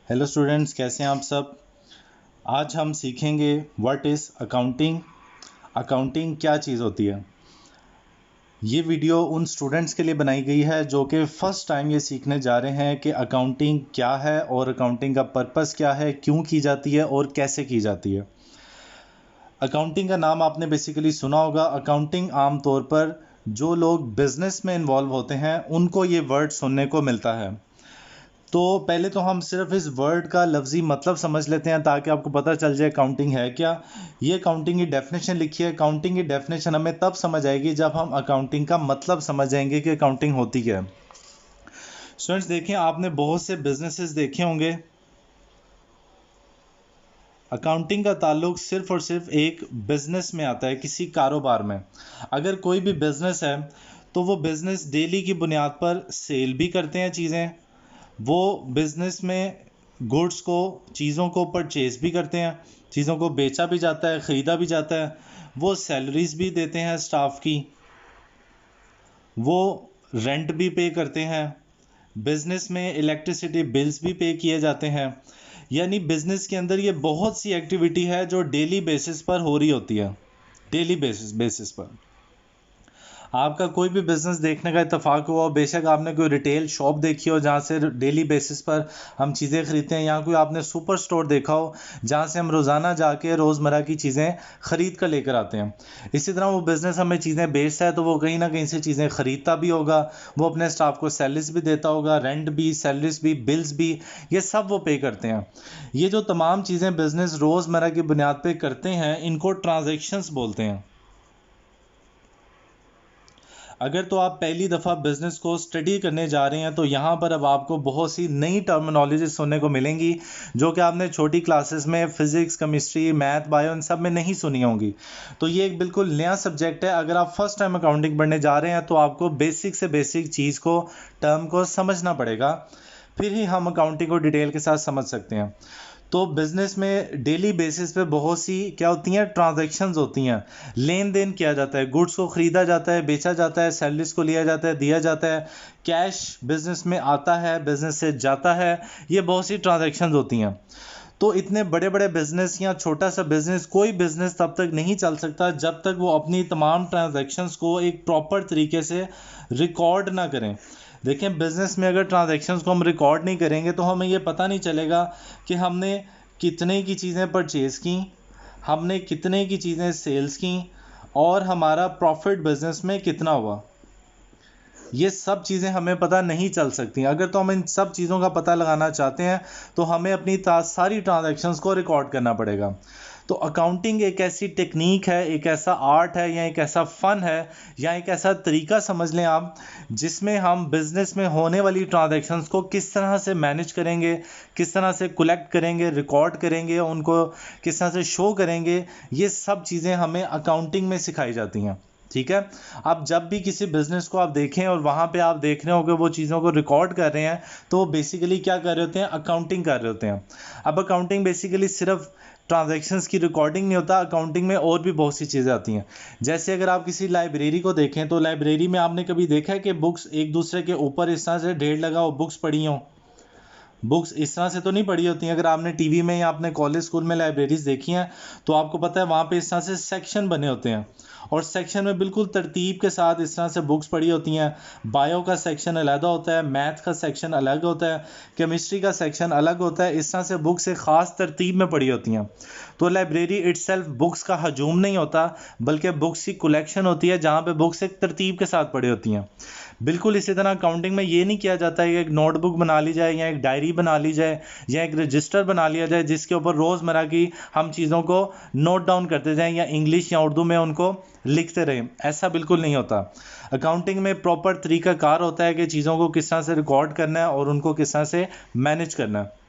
Hello students, कैसे हैं आप सब। आज हम सीखेंगे व्हाट इज़ अकाउंटिंग। अकाउंटिंग क्या चीज़ होती है। ये वीडियो उन स्टूडेंट्स के लिए बनाई गई है जो कि फ़र्स्ट टाइम ये सीखने जा रहे हैं कि अकाउंटिंग क्या है और अकाउंटिंग का पर्पस क्या है, क्यों की जाती है और कैसे की जाती है। अकाउंटिंग का नाम आपने बेसिकली सुना होगा। अकाउंटिंग आम तौर पर जो लोग बिजनेस में इन्वॉल्व होते हैं उनको ये वर्ड सुनने को मिलता है। तो पहले तो हम सिर्फ इस वर्ड का लफ्ज़ी मतलब समझ लेते हैं ताकि आपको पता चल जाए काउंटिंग है क्या। ये काउंटिंग की डेफिनेशन लिखी है। काउंटिंग की डेफिनेशन हमें तब समझ आएगी जब हम अकाउंटिंग का मतलब समझ जाएंगे कि अकाउंटिंग होती क्या है। स्टूडेंट्स देखें, आपने बहुत से बिजनेसेस देखे होंगे। अकाउंटिंग का ताल्लुक सिर्फ और सिर्फ एक बिजनेस में आता है, किसी कारोबार में। अगर कोई भी बिजनेस है तो वो बिजनेस डेली की बुनियाद पर सेल भी करते हैं चीज़ें। वो बिजनेस में गुड्स को, चीज़ों को परचेज भी करते हैं, चीज़ों को बेचा भी जाता है, ख़रीदा भी जाता है। वो सैलरीज भी देते हैं स्टाफ की, वो रेंट भी पे करते हैं। बिजनेस में इलेक्ट्रिसिटी बिल्स भी पे किए जाते हैं। यानी बिजनेस के अंदर ये बहुत सी एक्टिविटी है जो डेली बेसिस पर हो रही होती है। डेली बेसिस पर आपका कोई भी बिजनेस देखने का इत्तेफाक हुआ, बेशक आपने कोई रिटेल शॉप देखी हो जहाँ से डेली बेसिस पर हम चीज़ें खरीदते हैं, या कोई आपने सुपर स्टोर देखा हो जहाँ से हम रोज़ाना जाके रोज़मर्रा की चीज़ें खरीद कर लेकर आते हैं। इसी तरह वो बिज़नेस हमें चीज़ें बेचता है तो वो कहीं ना कहीं से चीज़ें खरीदता भी होगा। वो अपने स्टाफ को सैलरीज भी देता होगा, रेंट भी, सैलरीज भी, बिल्स भी, ये सब वो पे करते हैं। ये जो तमाम चीज़ें बिज़नेस रोज़मर्रा की बुनियाद पे करते हैं इनको ट्रांजेक्शन्स बोलते हैं। अगर तो आप पहली दफ़ा बिजनेस को स्टडी करने जा रहे हैं तो यहाँ पर अब आपको बहुत सी नई टर्मिनोलॉजी सुनने को मिलेंगी जो कि आपने छोटी क्लासेस में फिजिक्स, केमिस्ट्री, मैथ, बायो इन सब में नहीं सुनी होंगी। तो ये एक बिल्कुल नया सब्जेक्ट है। अगर आप फर्स्ट टाइम अकाउंटिंग पढ़ने जा रहे हैं तो आपको बेसिक से बेसिक चीज़ को, टर्म को समझना पड़ेगा। फिर ही हम अकाउंटिंग को डिटेल के साथ समझ सकते हैं। तो बिजनेस में डेली बेसिस पे बहुत सी क्या होती हैं, ट्रांजैक्शंस होती हैं। लेन देन किया जाता है, गुड्स को खरीदा जाता है, बेचा जाता है, सैलरीज को लिया जाता है, दिया जाता है, कैश बिजनेस में आता है, बिजनेस से जाता है। ये बहुत सी ट्रांजैक्शंस होती हैं। तो इतने बड़े बड़े बिजनेस या छोटा सा बिजनेस, कोई बिजनेस तब तक नहीं चल सकता जब तक वो अपनी तमाम ट्रांजैक्शंस को एक प्रॉपर तरीके से रिकॉर्ड ना करें। देखें, बिजनेस में अगर ट्रांजैक्शंस को हम रिकॉर्ड नहीं करेंगे तो हमें ये पता नहीं चलेगा कि हमने कितने की चीज़ें परचेज़ की, हमने कितने की चीज़ें सेल्स की, और हमारा प्रॉफिट बिजनेस में कितना हुआ। ये सब चीज़ें हमें पता नहीं चल सकती। अगर तो हम इन सब चीज़ों का पता लगाना चाहते हैं तो हमें अपनी सारी ट्रांजैक्शंस को रिकॉर्ड करना पड़ेगा। तो अकाउंटिंग एक ऐसी टेक्निक है, एक ऐसा आर्ट है, या एक ऐसा फ़न है, या एक ऐसा तरीका समझ लें आप, जिसमें हम बिज़नेस में होने वाली ट्रांजैक्शंस को किस तरह से मैनेज करेंगे, किस तरह से कलेक्ट करेंगे, रिकॉर्ड करेंगे, उनको किस तरह से शो करेंगे। ये सब चीज़ें हमें अकाउंटिंग में सिखाई जाती हैं। ठीक है। आप जब भी किसी बिजनेस को आप देखें और वहाँ पे आप देख रहे हो कि वो चीज़ों को रिकॉर्ड कर रहे हैं तो वो बेसिकली क्या कर रहे होते हैं, अकाउंटिंग कर रहे होते हैं। अब अकाउंटिंग बेसिकली सिर्फ ट्रांजैक्शंस की रिकॉर्डिंग नहीं होता, अकाउंटिंग में और भी बहुत सी चीज़ें आती हैं। जैसे अगर आप किसी लाइब्रेरी को देखें तो लाइब्रेरी में आपने कभी देखा है कि बुक्स एक दूसरे के ऊपर इस तरह से ढेर लगा हो, बुक्स पड़ी हों। बुक्स इस तरह से तो नहीं पड़ी होती हैं। अगर आपने टीवी में या अपने कॉलेज स्कूल में लाइब्रेरीज देखी हैं तो आपको पता है वहाँ पे इस तरह से सेक्शन बने होते हैं, और सेक्शन में बिल्कुल तरतीब के साथ इस तरह से बुक्स पड़ी होती हैं। बायो का सेक्शन अलग होता है, मैथ का सेक्शन अलग होता है, केमिस्ट्री का सेक्शन अलग होता है। इस तरह से बुक्स एक ख़ास तरतीब में पड़ी होती हैं। तो लाइब्रेरी इटसेल्फ बुक्स का हजूम नहीं होता, बल्कि बुक्स की कलेक्शन होती है जहाँ पे बुक्स एक तरतीब के साथ पड़ी होती हैं। बिल्कुल इसी तरह अकाउंटिंग में ये नहीं किया जाता है कि एक नोटबुक बना ली जाए, या एक डायरी बना ली जाए, या एक रजिस्टर बना लिया जाए जिसके ऊपर रोज़मर्रा की हम चीज़ों को नोट डाउन करते जाएं या इंग्लिश या उर्दू में उनको लिखते रहें। ऐसा बिल्कुल नहीं होता। अकाउंटिंग में प्रॉपर तरीकाकार होता है कि चीज़ों को किस तरह से रिकॉर्ड करना है और उनको किस तरह से मैनेज करना है।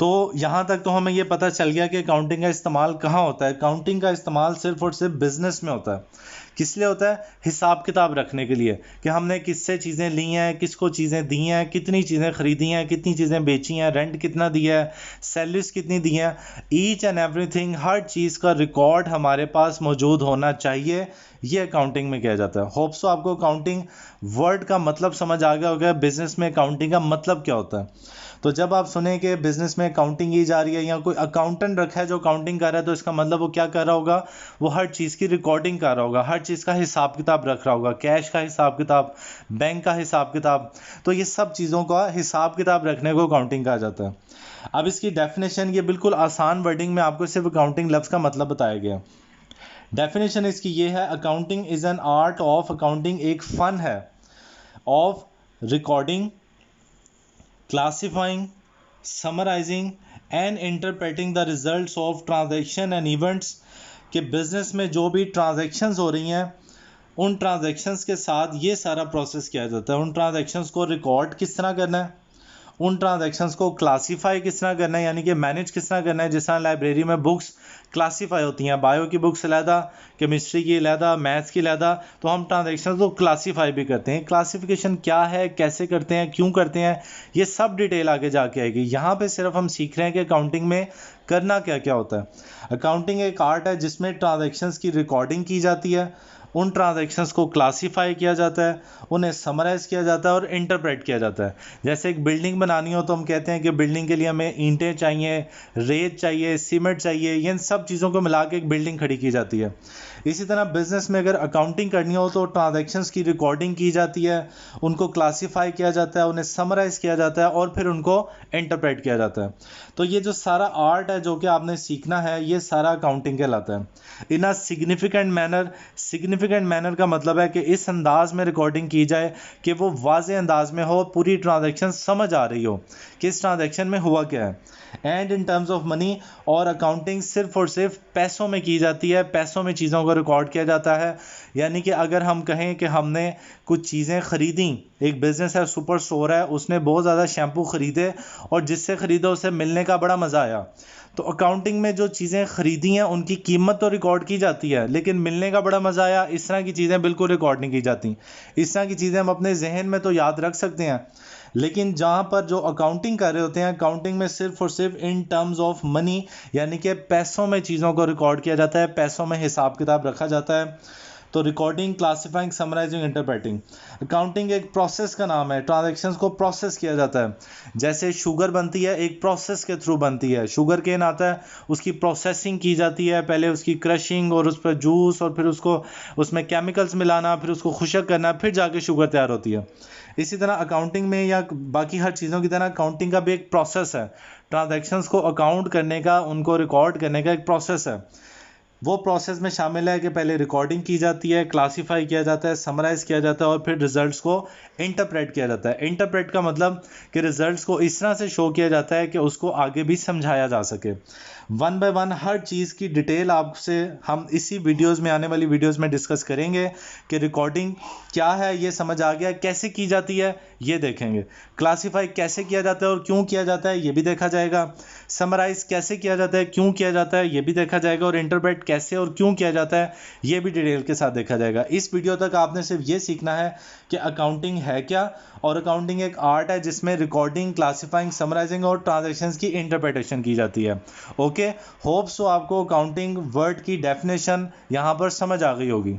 तो यहाँ तक तो हमें ये पता चल गया कि अकाउंटिंग का इस्तेमाल कहाँ होता है। अकाउंटिंग का इस्तेमाल सिर्फ और सिर्फ बिजनेस में होता है। किस लिए होता है? हिसाब किताब रखने के लिए, कि हमने किससे चीज़ें ली हैं, किसको चीज़ें दी हैं, कितनी चीज़ें खरीदी हैं, कितनी चीज़ें बेची हैं, रेंट कितना दिया है, सैलरीज कितनी दी हैं। ईच एंड एवरीथिंग, हर चीज़ का रिकॉर्ड हमारे पास मौजूद होना चाहिए। ये अकाउंटिंग में किया जाता है। होप्स आपको अकाउंटिंग वर्ड का मतलब समझ आ गया होगा, बिजनेस में अकाउंटिंग का मतलब क्या होता है। तो जब आप सुने कि बिजनेस में अकाउंटिंग की जा रही है या कोई अकाउंटेंट रखा है जो अकाउंटिंग कर रहा है, तो इसका मतलब वो क्या कर रहा होगा, वो हर चीज़ की रिकॉर्डिंग कर रहा होगा, हर चीज़ का हिसाब किताब रख रहा होगा, कैश का हिसाब किताब, बैंक का हिसाब किताब। तो ये सब चीज़ों का हिसाब किताब रखने को अकाउंटिंग कहा जाता है। अब इसकी डेफिनेशन, ये बिल्कुल आसान वर्डिंग में आपको सिर्फ अकाउंटिंग लफ्ज़ का मतलब बताया गया। डेफिनेशन इसकी ये है, accounting is an art of, accounting एक फ़न है of recording, classifying, summarising and interpreting the results of transaction and events. के बिजनेस में जो भी ट्रांजैक्शंस हो रही हैं, उन ट्रांजैक्शंस के साथ ये सारा प्रोसेस किया जाता है। उन ट्रांजैक्शंस को रिकॉर्ड किस तरह करना है, उन ट्रांजैक्शंस को क्लासीफाई किस तरह करना है, यानी कि मैनेज किस तरह करना है। जिस तरह लाइब्रेरी में बुक्स क्लासीफाई होती हैं, बायो की बुक्स अलहदा, केमिस्ट्री की अलहदा, मैथ्स की अलहदा, तो हम ट्रांजैक्शंस को क्लासीफाई भी करते हैं। क्लासिफिकेशन क्या है, कैसे करते हैं, क्यों करते हैं, ये सब डिटेल आगे जाके आएगी। यहाँ पे सिर्फ हम सीख रहे हैं कि अकाउंटिंग में करना क्या क्या होता है। अकाउंटिंग एक आर्ट है जिसमें ट्रांजैक्शंस की रिकॉर्डिंग की जाती है, उन ट्रांजैक्शंस को क्लासीफाई किया जाता है, उन्हें समराइज़ किया जाता है और इंटरप्रेट किया जाता है। जैसे एक बिल्डिंग बनानी हो तो हम कहते हैं कि बिल्डिंग के लिए हमें ईंटें चाहिए, रेत चाहिए, सीमेंट चाहिए, इन सब चीज़ों को मिला के एक बिल्डिंग खड़ी की जाती है। इसी तरह बिजनेस में अगर अकाउंटिंग करनी हो तो ट्रांजैक्शंस की रिकॉर्डिंग की जाती है, उनको क्लासीफाई किया जाता है, उन्हें समराइज़ किया जाता है और फिर उनको इंटरप्रेट किया जाता है। तो ये जो सारा आर्ट है जो कि आपने सीखना है, ये सारा अकाउंटिंग कहलाता है। In a significant manner, significant manner का मतलब है कि इस अंदाज में रिकॉर्डिंग की जाए कि वो वाज़े अंदाज में हो, पूरी ट्रांजैक्शन समझ आ रही हो कि इस ट्रांजैक्शन में हुआ क्या है। And in terms of money, और अकाउंटिंग सिर्फ और सिर्फ पैसों में की जाती है, पैसों में चीज़ों को रिकॉर्ड किया जाता है। यानी कि अगर हम कहें कि हमने कुछ चीज़ें ख़रीदी, एक बिज़नेस है, सुपर स्टोर है, उसने बहुत ज़्यादा शैम्पू ख़रीदे और जिससे ख़रीदा उसे मिलने का बड़ा मज़ा आया, तो अकाउंटिंग में जो चीज़ें ख़रीदी हैं उनकी कीमत तो रिकॉर्ड की जाती है, लेकिन मिलने का बड़ा मज़ा आया, इस तरह की चीज़ें बिल्कुल रिकॉर्ड नहीं की जाती। इस तरह की चीज़ें हम अपने जहन में तो याद रख सकते हैं, लेकिन जहाँ पर जो अकाउंटिंग कर रहे होते हैं, अकाउंटिंग में सिर्फ और सिर्फ इन टर्म्स ऑफ मनी, यानी कि पैसों में चीज़ों को रिकॉर्ड किया जाता है, पैसों में हिसाब किताब रखा जाता है। तो recording, classifying, summarising, interpreting. Accounting एक प्रोसेस का नाम है, ट्रांजैक्शंस को प्रोसेस किया जाता है। जैसे शुगर बनती है, एक प्रोसेस के थ्रू बनती है। शुगर केन आता है, उसकी प्रोसेसिंग की जाती है, पहले उसकी क्रशिंग और उस पर जूस और फिर उसको उसमें केमिकल्स मिलाना, फिर उसको खुशक करना, फिर जाके शुगर तैयार होती है। इसी तरह अकाउंटिंग में या बाकी हर चीज़ों की तरह अकाउंटिंग का भी एक प्रोसेस है। ट्रांजैक्शंस को अकाउंट करने का, उनको रिकॉर्ड करने का एक प्रोसेस है। वो प्रोसेस में शामिल है कि पहले रिकॉर्डिंग की जाती है, क्लासीफाई किया जाता है, समराइज़ किया जाता है और फिर रिजल्ट्स को इंटरप्रेट किया जाता है। इंटरप्रेट का मतलब कि रिजल्ट्स को इस तरह से शो किया जाता है कि उसको आगे भी समझाया जा सके। वन बाय वन हर चीज़ की डिटेल आपसे हम इसी वीडियोस में, आने वाली वीडियोस में डिस्कस करेंगे कि रिकॉर्डिंग क्या है, ये समझ आ गया, कैसे की जाती है ये देखेंगे, क्लासीफाई कैसे किया जाता है और क्यों किया जाता है ये भी देखा जाएगा, समराइज़ कैसे किया जाता है, क्यों किया जाता है ये भी देखा जाएगा, और इंटरप्रेट कैसे और क्यों किया जाता है ये भी डिटेल के साथ देखा जाएगा। इस वीडियो तक आपने सिर्फ ये सीखना है कि अकाउंटिंग है क्या, और अकाउंटिंग एक आर्ट है जिसमें रिकॉर्डिंग, क्लासीफाइंग, समराइजिंग और ट्रांजैक्शंस की इंटरप्रिटेशन की जाती है। ओके, होप सो आपको अकाउंटिंग वर्ड की डेफिनेशन यहाँ पर समझ आ गई होगी।